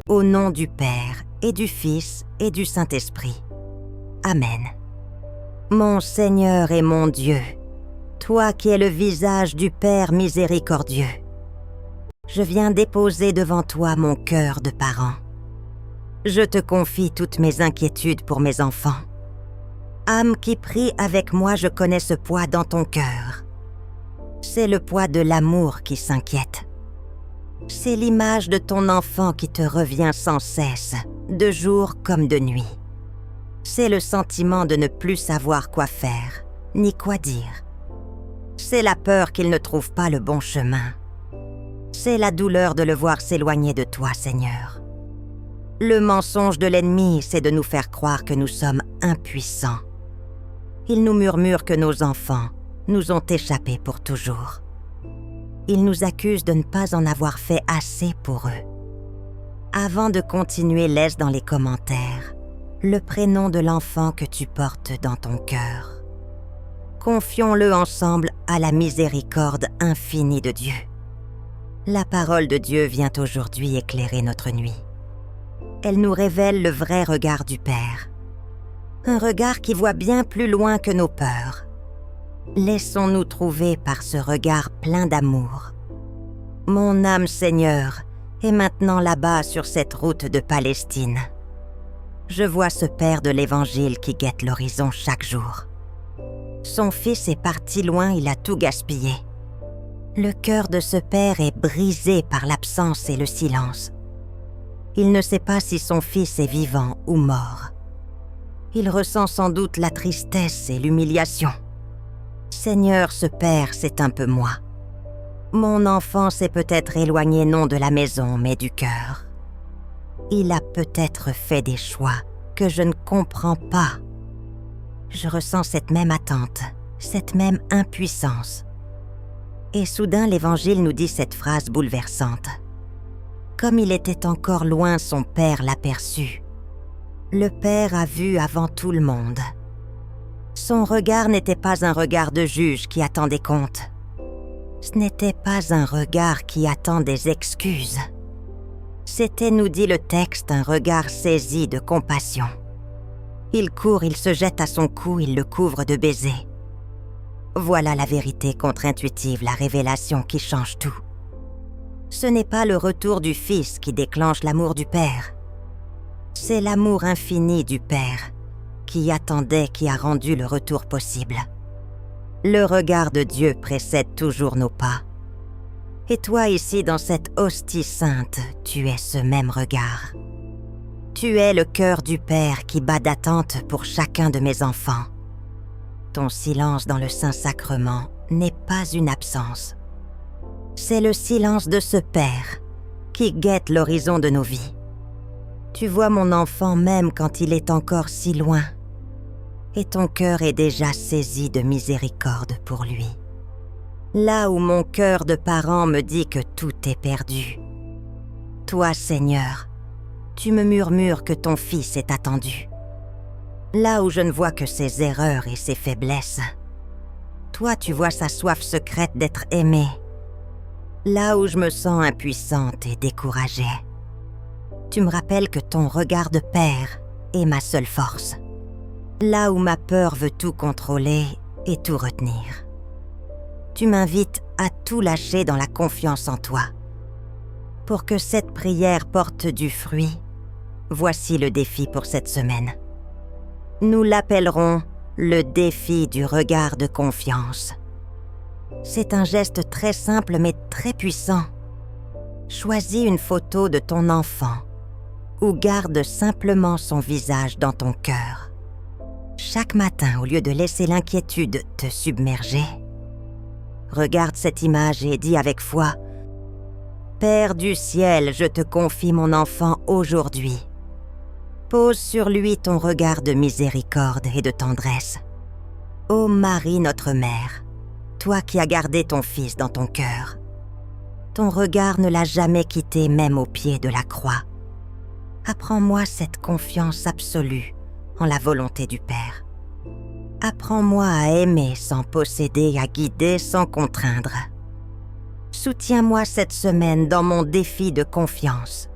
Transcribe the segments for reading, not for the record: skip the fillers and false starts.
Au nom du Père, et du Fils, et du Saint-Esprit. Amen. Mon Seigneur et mon Dieu, toi qui es le visage du Père miséricordieux, je viens déposer devant toi mon cœur de parent. Je te confie toutes mes inquiétudes pour mes enfants. Âme qui prie avec moi, je connais ce poids dans ton cœur. C'est le poids de l'amour qui s'inquiète. C'est l'image de ton enfant qui te revient sans cesse, de jour comme de nuit. C'est le sentiment de ne plus savoir quoi faire, ni quoi dire. C'est la peur qu'il ne trouve pas le bon chemin. C'est la douleur de le voir s'éloigner de toi, Seigneur. Le mensonge de l'ennemi, c'est de nous faire croire que nous sommes impuissants. Il nous murmure que nos enfants nous ont échappé pour toujours. Il nous accuse de ne pas en avoir fait assez pour eux. Avant de continuer, laisse dans les commentaires le prénom de l'enfant que tu portes dans ton cœur. Confions-le ensemble à la miséricorde infinie de Dieu. La parole de Dieu vient aujourd'hui éclairer notre nuit. Elle nous révèle le vrai regard du Père. Un regard qui voit bien plus loin que nos peurs. Laissons-nous trouver par ce regard plein d'amour. Mon âme, Seigneur, est maintenant là-bas sur cette route de Palestine. Je vois ce Père de l'Évangile qui guette l'horizon chaque jour. Son fils est parti loin, il a tout gaspillé. Le cœur de ce Père est brisé par l'absence et le silence. Il ne sait pas si son fils est vivant ou mort. Il ressent sans doute la tristesse et l'humiliation. Seigneur, ce Père, c'est un peu moi. Mon enfant s'est peut-être éloigné non de la maison, mais du cœur. Il a peut-être fait des choix que je ne comprends pas. Je ressens cette même attente, cette même impuissance. Et soudain, l'Évangile nous dit cette phrase bouleversante. Comme il était encore loin, son Père l'aperçut. Le Père a vu avant tout le monde. Son regard n'était pas un regard de juge qui attend des comptes. Ce n'était pas un regard qui attend des excuses. C'était, nous dit le texte, un regard saisi de compassion. Il court, il se jette à son cou, il le couvre de baisers. Voilà la vérité contre-intuitive, la révélation qui change tout. Ce n'est pas le retour du Fils qui déclenche l'amour du Père. C'est l'amour infini du Père qui attendait, qui a rendu le retour possible. Le regard de Dieu précède toujours nos pas. Et toi ici, dans cette hostie sainte, tu es ce même regard. Tu es le cœur du Père qui bat d'attente pour chacun de mes enfants. Ton silence dans le Saint-Sacrement n'est pas une absence. C'est le silence de ce Père qui guette l'horizon de nos vies. Tu vois mon enfant même quand il est encore si loin. Et ton cœur est déjà saisi de miséricorde pour lui. Là où mon cœur de parent me dit que tout est perdu. Toi, Seigneur, tu me murmures que ton fils est attendu. Là où je ne vois que ses erreurs et ses faiblesses. Toi, tu vois sa soif secrète d'être aimé. Là où je me sens impuissante et découragée. Tu me rappelles que ton regard de père est ma seule force. Là où ma peur veut tout contrôler et tout retenir. Tu m'invites à tout lâcher dans la confiance en toi. Pour que cette prière porte du fruit, voici le défi pour cette semaine. Nous l'appellerons le défi du regard de confiance. C'est un geste très simple mais très puissant. Choisis une photo de ton enfant ou garde simplement son visage dans ton cœur. Chaque matin, au lieu de laisser l'inquiétude te submerger, regarde cette image et dis avec foi « Père du ciel, je te confie mon enfant aujourd'hui. Pose sur lui ton regard de miséricorde et de tendresse. Ô Marie, notre mère, toi qui as gardé ton fils dans ton cœur, ton regard ne l'a jamais quitté même au pied de la croix. Apprends-moi cette confiance absolue en la volonté du Père. Apprends-moi à aimer sans posséder, à guider sans contraindre. Soutiens-moi cette semaine dans mon défi de confiance.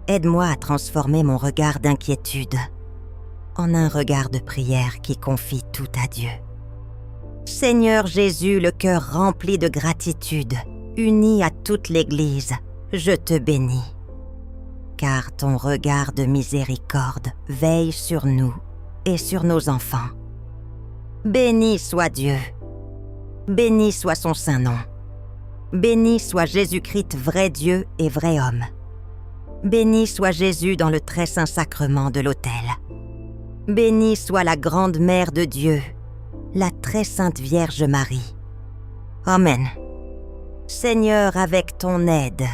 Aide-moi à transformer mon regard d'inquiétude en un regard de prière qui confie tout à Dieu. Seigneur Jésus, le cœur rempli de gratitude, uni à toute l'Église, je te bénis. Car ton regard de miséricorde veille sur nous et sur nos enfants. Béni soit Dieu. Béni soit son saint nom. Béni soit Jésus-Christ, vrai Dieu et vrai homme. Béni soit Jésus dans le très saint sacrement de l'autel. Béni soit la grande mère de Dieu, la très sainte Vierge Marie. Amen. Seigneur, avec ton aide,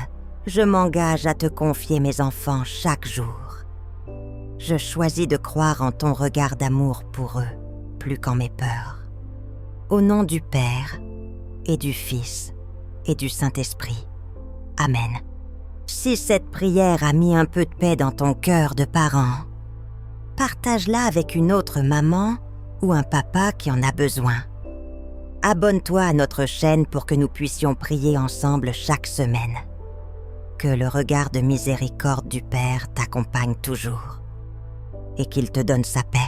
je m'engage à te confier mes enfants chaque jour. Je choisis de croire en ton regard d'amour pour eux, plus qu'en mes peurs. Au nom du Père, et du Fils, et du Saint-Esprit. Amen. Si cette prière a mis un peu de paix dans ton cœur de parent, partage-la avec une autre maman ou un papa qui en a besoin. Abonne-toi à notre chaîne pour que nous puissions prier ensemble chaque semaine. Que le regard de miséricorde du Père t'accompagne toujours et qu'il te donne sa paix.